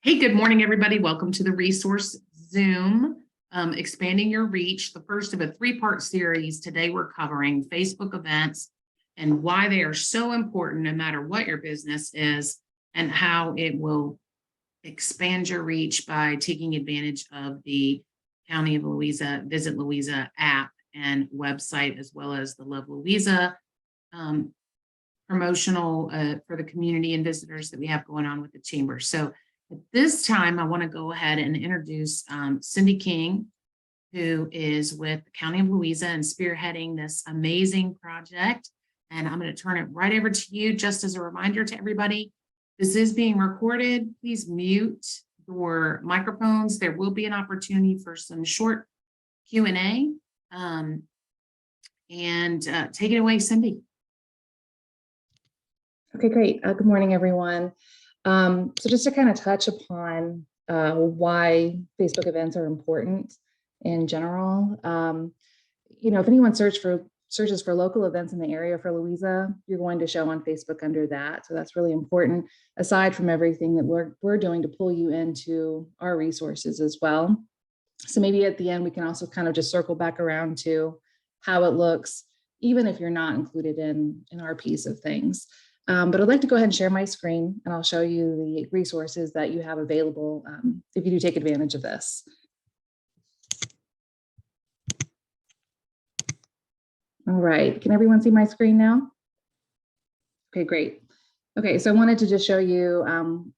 Hey, good morning, everybody. Welcome to the Resource Zoom, Expanding Your Reach, the first of a three-part series. Today, we're covering Facebook events and why they are so important no matter what your business is and how it will expand your reach by taking advantage of the County of Louisa, Visit Louisa app and website, as well as the Love Louisa promotional for the community and visitors that we have going on with the chamber. So at this time, I want to go ahead and introduce Cindy King, who is with the County of Louisa and spearheading this amazing project. And I'm going to turn it right over to you. Just as a reminder to everybody, this is being recorded. Please mute your microphones. There will be an opportunity for some short Q&A. Take it away, Cindy. Okay, great. Good morning, everyone. So just to kind of touch upon why Facebook events are important in general, if anyone searches for local events in the area for Louisa, you're going to show on Facebook under that. So that's really important, aside from everything that we're doing to pull you into our resources as well. So maybe at the end, we can also kind of just circle back around to how it looks, even if you're not included in our piece of things. But I'd like to go ahead and share my screen, and I'll show you the resources that you have available if you do take advantage of this. All right, can everyone see my screen now? Okay, great. Okay, so I wanted to just show you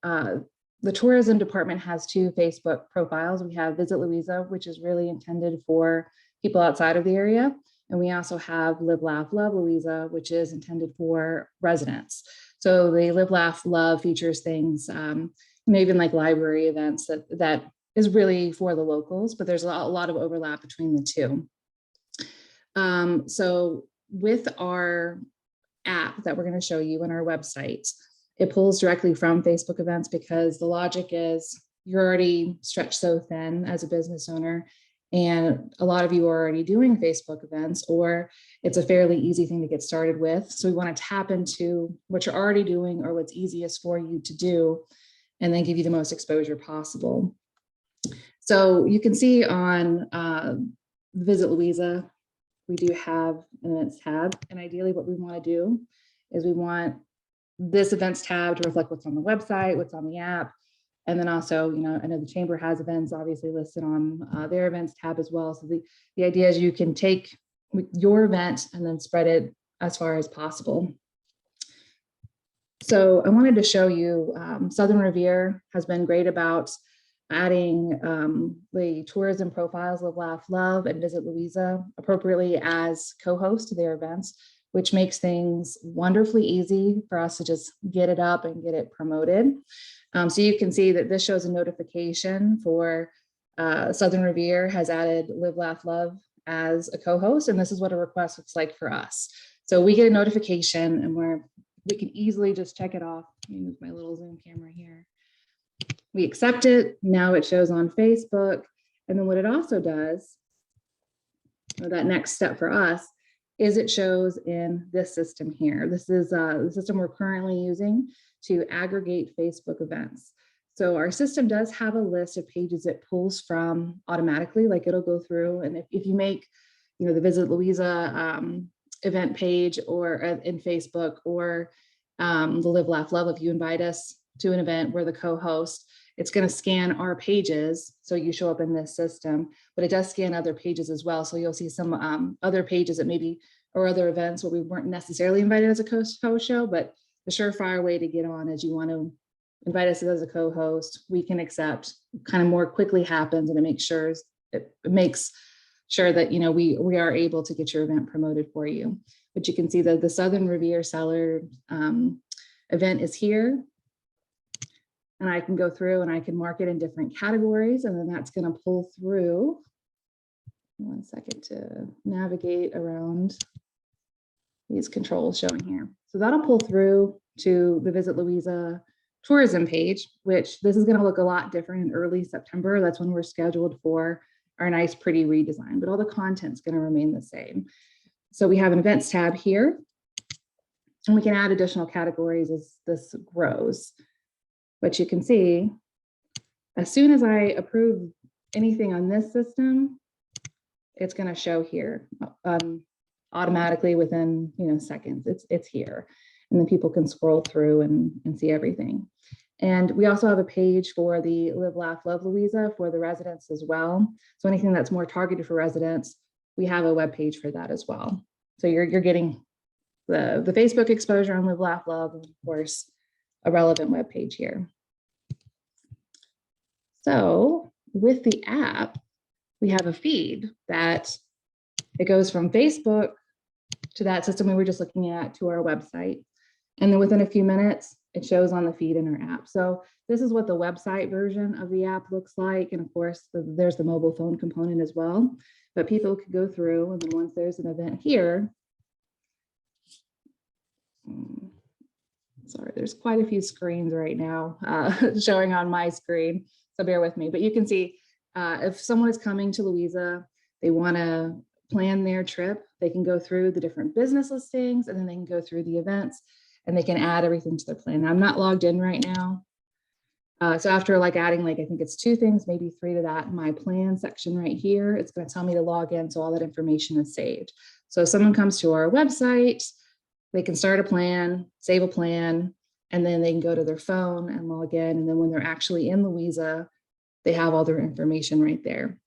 the tourism department has two Facebook profiles. We have Visit Louisa, which is really intended for people outside of the area. And we also have Live, Laugh, Love Louisa, which is intended for residents. So the Live, Laugh, Love features things, even like library events that is really for the locals, but there's a lot of overlap between the two. So with our app that we're going to show you on our website, it pulls directly from Facebook events because the logic is you're already stretched so thin as a business owner. And a lot of you are already doing Facebook events, or it's a fairly easy thing to get started with. So we want to tap into what you're already doing or what's easiest for you to do, and then give you the most exposure possible. So you can see on Visit Louisa, we do have an events tab. And ideally what we want to do is we want this events tab to reflect what's on the website, what's on the app. And then also, I know the chamber has events obviously listed on their events tab as well. So the idea is you can take your event and then spread it as far as possible. So I wanted to show you Southern Revere has been great about adding the tourism profiles of Laugh, Love, and Visit Louisa appropriately as co-host to their events, which makes things wonderfully easy for us to just get it up and get it promoted. So you can see that this shows a notification for Southern Revere has added Live, Laugh, Love as a co-host, and this is what a request looks like for us. So we get a notification and we can easily just check it off. Let me move my little Zoom camera here. We accept it. Now it shows on Facebook. And then what it also does, or that next step for us, is it shows in this system here. This is the system we're currently using to aggregate Facebook events. So our system does have a list of pages it pulls from automatically, like it'll go through. And if you make, the Visit Louisa event page or in Facebook, or the Live, Laugh, Love, if you invite us to an event, we're the co-host, it's going to scan our pages. So you show up in this system, but it does scan other pages as well. So you'll see some other pages that maybe, or other events where we weren't necessarily invited as a co-show, but the surefire way to get on is you want to invite us as a co-host. We can accept, kind of more quickly happens, and it makes sure that we are able to get your event promoted for you. But you can see that the Southern Revere Seller event is here. And I can go through and I can mark it in different categories, and then that's going to pull through. One second to navigate around these controls showing here. So that'll pull through to the Visit Louisa tourism page, which this is going to look a lot different in early September. That's when we're scheduled for our nice, pretty redesign, but all the content's going to remain the same. So we have an events tab here, and we can add additional categories as this grows. But you can see As soon as I approve anything on this system, it's going to show here automatically within seconds. It's here, and then people can scroll through and see everything. And we also have a page for the Live, Laugh, Love Louisa for the residents as well. So anything that's more targeted for residents, we have a web page for that as well. So you're getting the Facebook exposure on Live, Laugh, Love, and of course, a relevant web page here. So with the app, we have a feed that it goes from Facebook to that system we were just looking at to our website. And then within a few minutes, it shows on the feed in our app. So this is what the website version of the app looks like. And of course, there's the mobile phone component as well. But people could go through, and then once there's an event here, sorry, there's quite a few screens right now showing on my screen, so bear with me. But you can see if someone is coming to Louisa, they want to plan their trip, they can go through the different business listings, and then they can go through the events, and they can add everything to their plan. Now, I'm not logged in right now. So after adding I think it's 2 things, maybe 3 to that, my plan section right here, it's going to tell me to log in. So all that information is saved. So if someone comes to our website, they can start a plan, save a plan, and then they can go to their phone and log in. And then when they're actually in Louisa, they have all their information right there.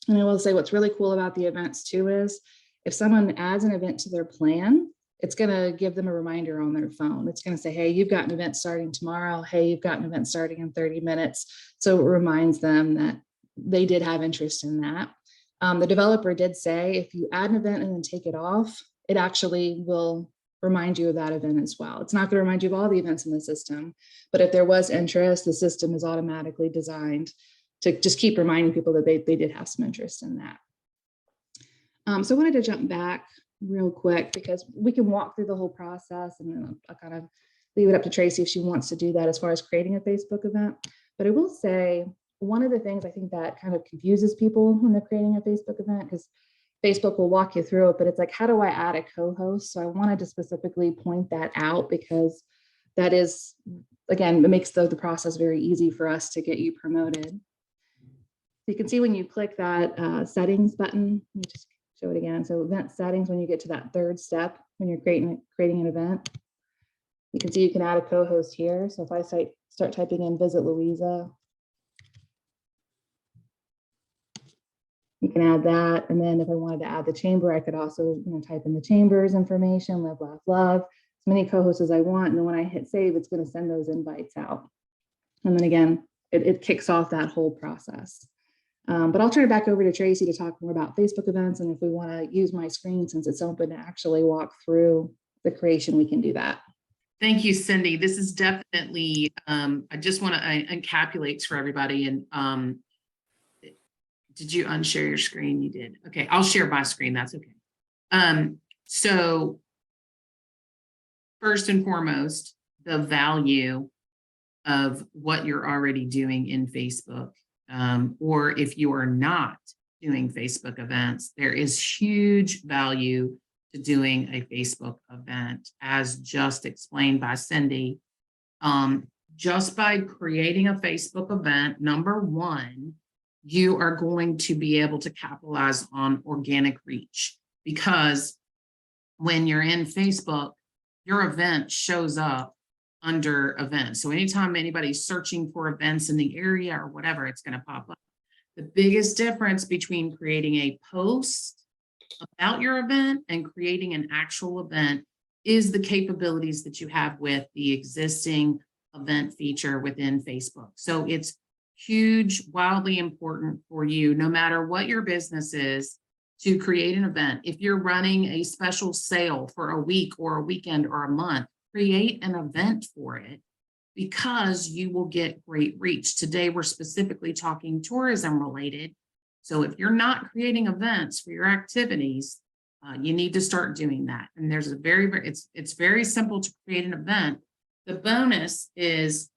And I will say what's really cool about the events too is if someone adds an event to their plan, it's going to give them a reminder on their phone. It's going to say, hey, you've got an event starting tomorrow. Hey, you've got an event starting in 30 minutes. So it reminds them that they did have interest in that. The developer did say if you add an event and then take it off, it actually will remind you of that event as well. It's not going to remind you of all the events in the system, but if there was interest, the system is automatically designed to just keep reminding people that they did have some interest in that. So I wanted to jump back real quick because we can walk through the whole process, and then I'll kind of leave it up to Tracy if she wants to do that as far as creating a Facebook event. But I will say one of the things I think that kind of confuses people when they're creating a Facebook event, because Facebook will walk you through it, but it's like, how do I add a co-host? So I wanted to specifically point that out because that is, again, it makes the process very easy for us to get you promoted. You can see when you click that settings button, let me just show it again. So event settings, when you get to that 3rd step, when you're creating an event, you can see you can add a co-host here. So if I start typing in visit Louisa, you can add that. And then if I wanted to add the chamber, I could also type in the chamber's information, Live, Laugh, Love, as many co-hosts as I want. And then when I hit save, it's going to send those invites out. And then again, it kicks off that whole process. But I'll turn it back over to Tracy to talk more about Facebook events. And if we want to use my screen, since it's open, to actually walk through the creation, we can do that. Thank you, Cindy. This is definitely, I just want to encapsulate for everybody. And did you unshare your screen? You did. Okay, I'll share my screen. That's okay. So first and foremost, the value of what you're already doing in Facebook. Or if you are not doing Facebook events, there is huge value to doing a Facebook event, as just explained by Cindy. Just by creating a Facebook event, number one, you are going to be able to capitalize on organic reach, because when you're in Facebook, your event shows up under events. So anytime anybody's searching for events in the area or whatever, it's going to pop up. The biggest difference between creating a post about your event and creating an actual event is the capabilities that you have with the existing event feature within Facebook. So it's huge, wildly important for you, no matter what your business is, to create an event. If you're running a special sale for a week or a weekend or a month, create an event for it, because you will get great reach. Today, we're specifically talking tourism related. So if you're not creating events for your activities, you need to start doing that. And there's a it's very simple to create an event. The bonus is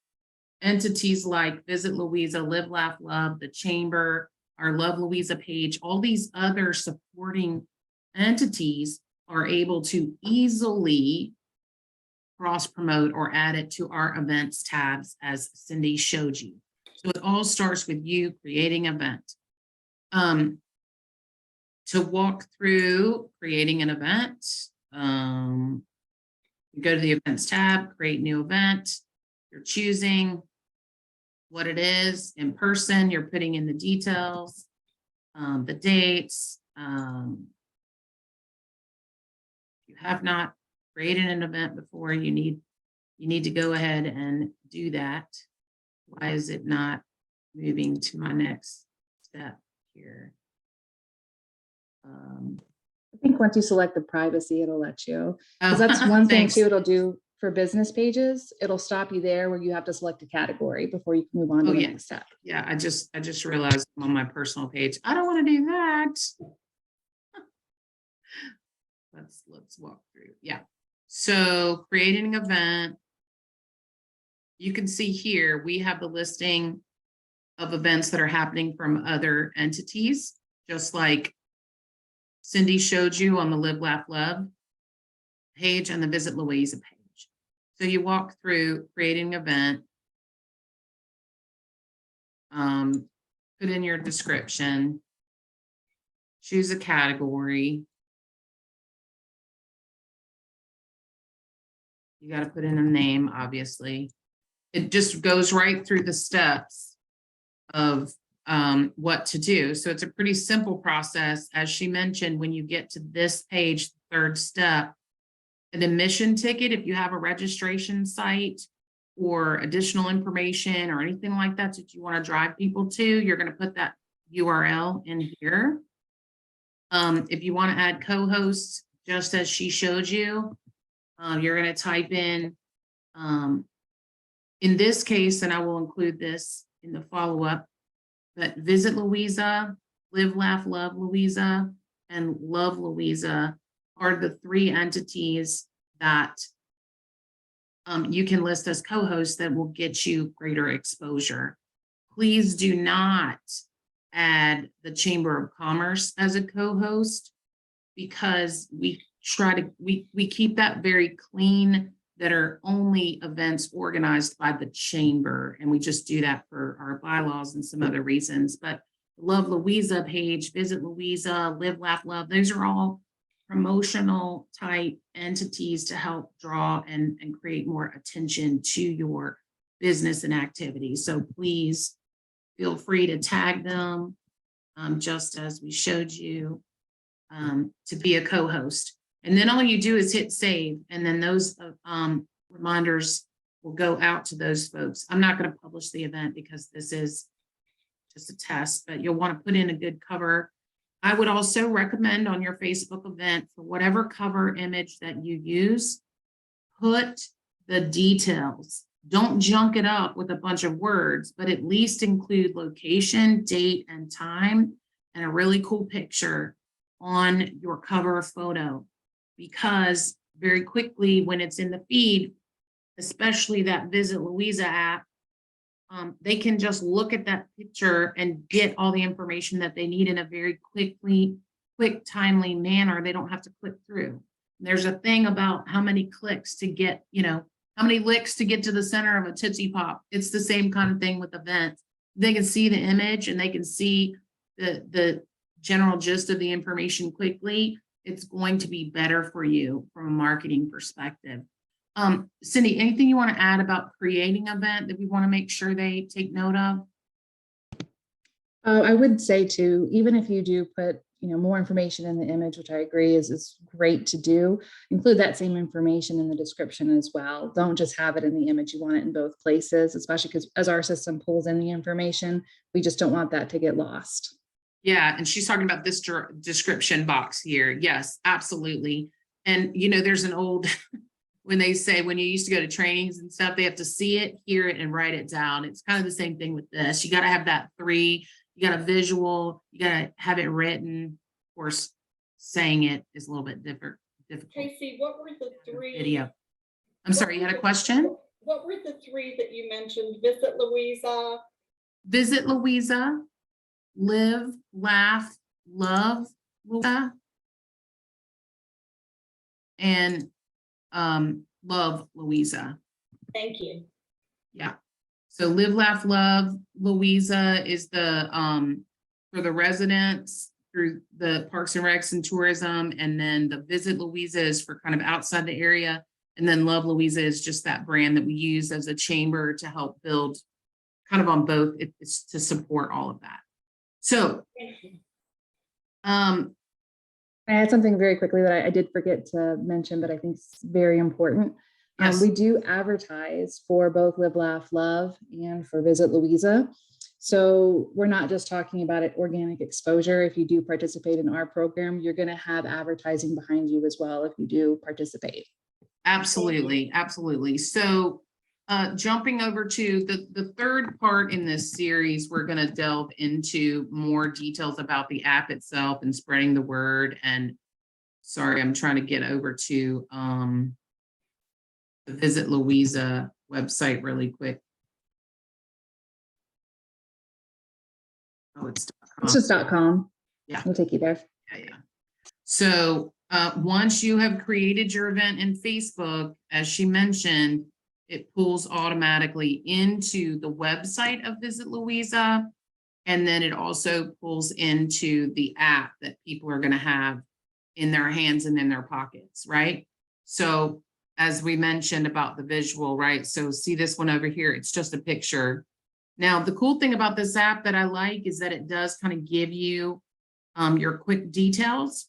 entities like Visit Louisa, Live, Laugh, Love, the Chamber, our Love Louisa page, all these other supporting entities are able to easily cross promote or add it to our events tabs, as Cindy showed you. So it all starts with you creating an event. To walk through creating an event, you go to the events tab, create new event. You're choosing what it is in person. You're putting in the details, the dates. If you have not created an event before, you need to go ahead and do that. Why is it not moving to my next step here? I think once you select the privacy, it'll let you. Because Oh, that's one thing thanks. too, it'll do for business pages. It'll stop you there where you have to select a category before you can move on to Oh, the yeah. next step. Yeah, I just realized I'm on my personal page. I don't want to do that. Let's walk through. Yeah. So creating an event. You can see here, we have the listing of events that are happening from other entities, just like Cindy showed you on the Live, Laugh, Love page and the Visit Louisa page. So you walk through creating an event, put in your description, choose a category. You got to put in a name, obviously. It just goes right through the steps of what to do. So it's a pretty simple process. As she mentioned, when you get to this page, the third step, an admission ticket, if you have a registration site or additional information or anything like that that you want to drive people to, you're going to put that URL in here. If you want to add co-hosts, just as she showed you, you're going to type in this case, and I will include this in the follow-up, but Visit Louisa, Live, Laugh, Love Louisa, and Love Louisa are the three entities that you can list as co-hosts that will get you greater exposure. Please do not add the Chamber of Commerce as a co-host, because we keep that very clean, that are only events organized by the chamber. And we just do that for our bylaws and some other reasons. But Love Louisa page, Visit Louisa, Live, Laugh, Love, those are all promotional type entities to help draw and create more attention to your business and activity. So please feel free to tag them, just as we showed you, to be a co-host. And then all you do is hit save, and then those reminders will go out to those folks. I'm not going to publish the event because this is just a test, but you'll want to put in a good cover. I would also recommend on your Facebook event, for whatever cover image that you use, put the details. Don't junk it up with a bunch of words, but at least include location, date, and time, and a really cool picture on your cover photo. Because very quickly, when it's in the feed, especially that Visit Louisa app, they can just look at that picture and get all the information that they need in a very quick, timely manner. They don't have to click through. There's a thing about how many clicks to get, how many licks to get to the center of a Tootsie Pop. It's the same kind of thing with events. They can see the image and they can see the general gist of the information quickly. It's going to be better for you from a marketing perspective. Cindy, anything you want to add about creating an event that we want to make sure they take note of? I would say too, even if you do put more information in the image, which I agree is great to do, include that same information in the description as well. Don't just have it in the image. You want it in both places, especially because as our system pulls in the information, we just don't want that to get lost. Yeah, and she's talking about this description box here. Yes, absolutely. And there's an old when they say, when you used to go to trainings and stuff, they have to see it, hear it, and write it down. It's kind of the same thing with this. You got to have that 3. You got a visual, you got to have it written. Of course, saying it is a little bit difficult. Casey, what were the 3? Video. I'm sorry, you had a question? What were the 3 that you mentioned? Visit Louisa. Visit Louisa, Live, Laugh, Love Louisa, and Love Louisa. Thank you. Yeah. So Live, Laugh, Love Louisa is the for the residents through the Parks and Recs and Tourism, and then the Visit Louisa is for kind of outside the area, and then Love Louisa is just that brand that we use as a chamber to help build kind of on both. It's to support all of that. So I had something very quickly that I did forget to mention, but I think it's very important. Yes. We do advertise for both Live, Laugh, Love and for Visit Louisa. So we're not just talking about it organic exposure. If you do participate in our program, you're going to have advertising behind you as well if you do participate. Absolutely, absolutely. So jumping over to the third part in this series, we're going to delve into more details about the app itself and spreading the word. And sorry, I'm trying to get over to the Visit Louisa website really quick. Oh, it's It's just .com. Yeah. We'll take you there. Yeah. So once you have created your event in Facebook, as she mentioned, it pulls automatically into the website of Visit Louisa. And then it also pulls into the app that people are going to have in their hands and in their pockets, right? So as we mentioned about the visual, right? So see this one over here, it's just a picture. Now, the cool thing about this app that I like is that it does kind of give you your quick details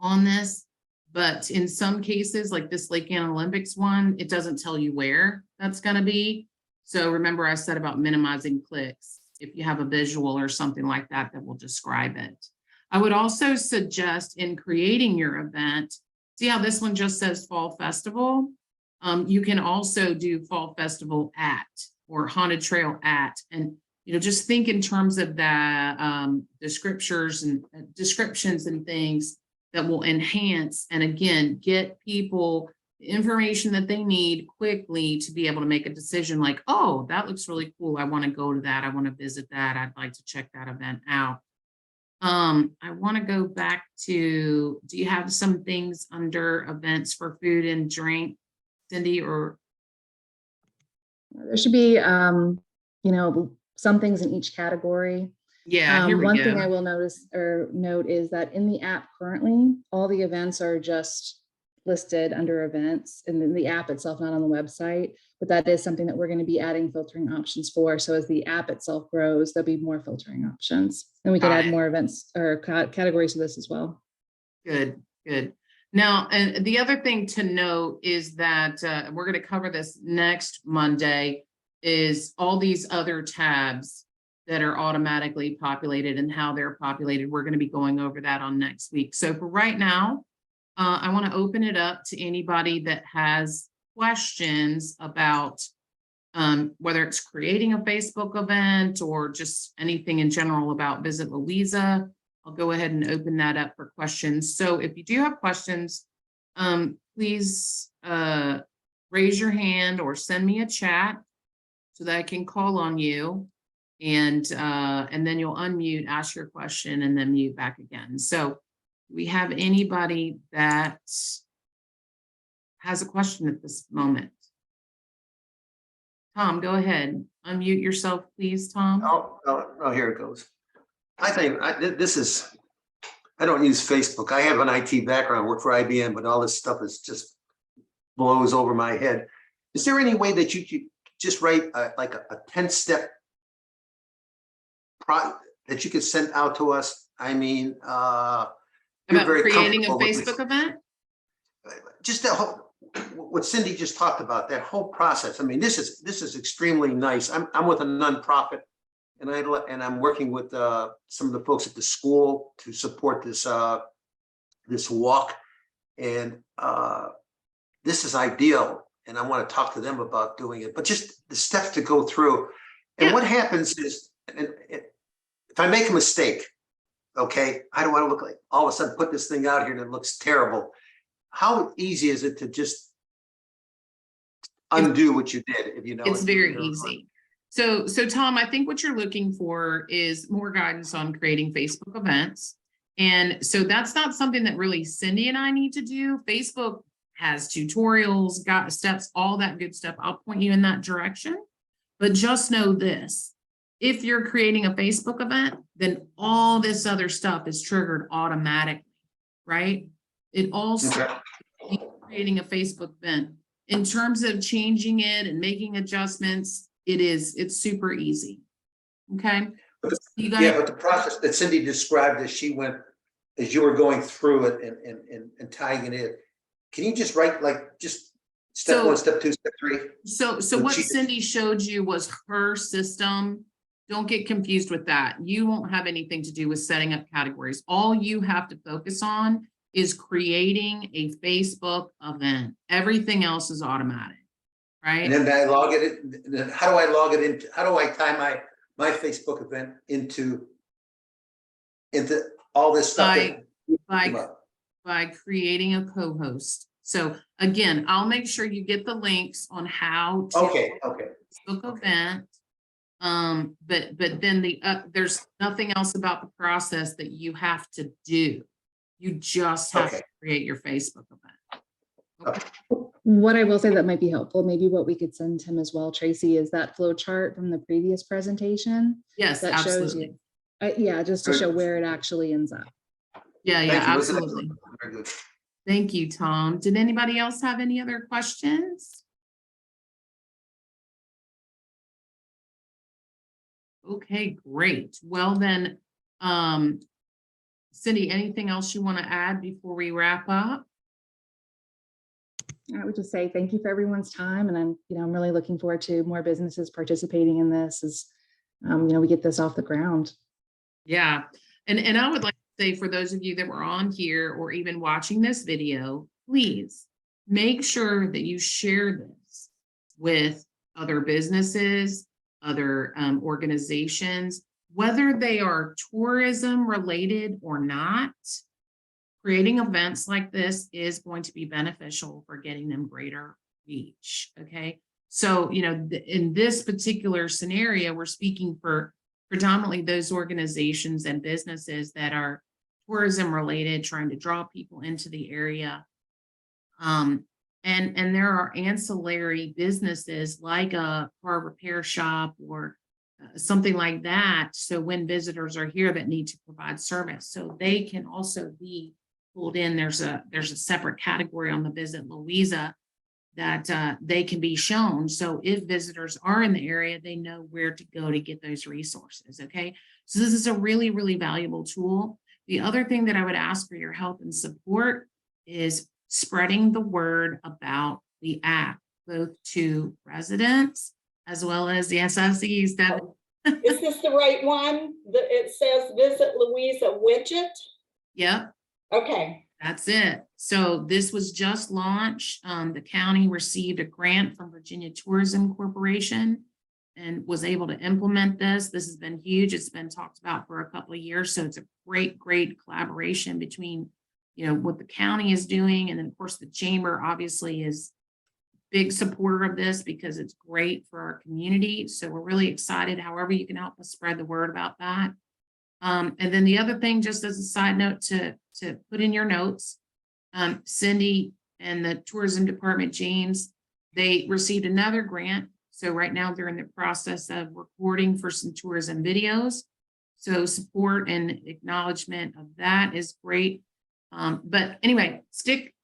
on this, but in some cases, like this Lake Ann Olympics one, it doesn't tell you where that's going to be. So remember I said about minimizing clicks. If you have a visual or something like that, that will describe it. I would also suggest in creating your event, see how this one just says Fall Festival? You can also do Fall Festival at or Haunted Trail at, and just think in terms of the descriptions and things that will enhance and again get people the information that they need quickly to be able to make a decision like, oh, that looks really cool. I want to go to that. I want to visit that. I'd like to check that event out. I want to go back to, do you have some things under events for food and drink, Cindy, or? There should be, some things in each category. Yeah, here we one go. thing I will note is that in the app currently, all the events are just listed under events and then the app itself, not on the website, but that is something that we're going to be adding filtering options for. So as the app itself grows, there'll be more filtering options and we can add more events or categories to this as well. Good, good. Now, and the other thing to note is that we're going to cover this next Monday is all these other tabs that are automatically populated and how they're populated. We're going to be going over that on next week. So for right now, I want to open it up to anybody that has questions about whether it's creating a Facebook event or just anything in general about Visit Louisa. I'll go ahead and open that up for questions. So if you do have questions, please raise your hand or send me a chat so that I can call on you. And then you'll unmute, ask your question, and then mute back again. So do we have anybody that has a question at this moment? Tom, go ahead. Unmute yourself, please, Tom. Oh, here it goes. I think this is, I don't use Facebook. I have an IT background, work for IBM, but all this stuff is just blows over my head. Is there any way that you could just write like a 10-step that you could send out to us? I mean, about creating a Facebook event? Just that whole, what Cindy just talked about, that whole process. I mean, this is extremely nice. I'm with a nonprofit, and I'm working with some of the folks at the school to support this this walk, and this is ideal. And I want to talk to them about doing it, but just the steps to go through. And what happens is, if I make a mistake, okay, I don't want to look like all of a sudden put this thing out here and it looks terrible. How easy is it to just undo what you did if you know? It's very easy. So Tom, I think what you're looking for is more guidance on creating Facebook events. And so that's not something that really Cindy and I need to do. Facebook has tutorials, got steps, all that good stuff. I'll point you in that direction. But just know this, if you're creating a Facebook event, then all this other stuff is triggered automatically, right? It all starts with you creating a Facebook event. In terms of changing it and making adjustments, it's super easy. Okay. You Yeah, guys, but the process that Cindy described as you were going through it and tying it in, can you just write like just step So- one, step two, step three? so But what she- Cindy showed you was her system. Don't get confused with that. You won't have anything to do with setting up categories. All you have to focus on is creating a Facebook event. Everything else is automatic, And right? then I log it, then how do I log it into, how do I tie my Facebook event into all this stuff? By by creating a co-host. So again, I'll make sure you get the links on how to Okay. Facebook Okay. event. But then there's nothing else about the process that you have to do. You just have to Okay. create your Facebook event. What I will say that might be helpful, maybe what we could send him as well, Tracy, is that flow chart from the previous presentation Yes, that shows absolutely. you. Yeah, just to Good. show where it actually ends up. Yeah, Thank yeah, you. This is absolutely. very good. Thank you, Tom. Did anybody else have any other questions? Okay, great. Well then, Cindy, anything else you want to add before we wrap up? I would just say thank you for everyone's time, and I'm really looking forward to more businesses participating in this as we get this off the ground. Yeah, and I would like to say for those of you that were on here or even watching this video, please make sure that you share this with other businesses, other organizations, whether they are tourism related or not. Creating events like this is going to be beneficial for getting them greater reach. Okay. So, in this particular scenario, we're speaking for predominantly those organizations and businesses that are tourism related, trying to draw people into the area. And there are ancillary businesses like a car repair shop or something like that. So when visitors are here that need to provide service, so they can also be pulled in. There's a separate category on the Visit Louisa that they can be shown. So if visitors are in the area, they know where to go to get those resources. Okay. So this is a really, really valuable tool. The other thing that I would ask for your help and support is spreading the word about the app, both to residents as well as the SSEs. That Is this the right one? It says Visit Louisa widget? Yep. Okay, That's it. So this was just launched. The county received a grant from Virginia Tourism Corporation and was able to implement this. This has been huge. It's been talked about for a couple of years. So it's a great, great collaboration between, what the county is doing. And then of course the chamber obviously is a big supporter of this because it's great for our community. So we're really excited. However, you can help us spread the word about that. And then the other thing, just as a side note to put in your notes, Cindy and the tourism department, James, they received another grant. So right now they're in the process of recording for some tourism videos. So support and acknowledgement of that is great. But anyway, stick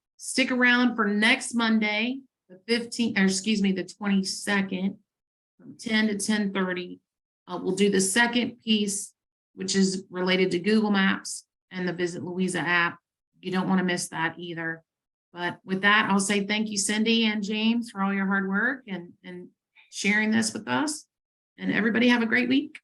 around for next Monday, the 15th, or excuse me, the 22nd from 10 to 10:30. We'll do the second piece, which is related to Google Maps and the Visit Louisa app. You don't want to miss that either. But with that, I'll say thank you, Cindy and James, for all your hard work and sharing this with us. And everybody have a great week.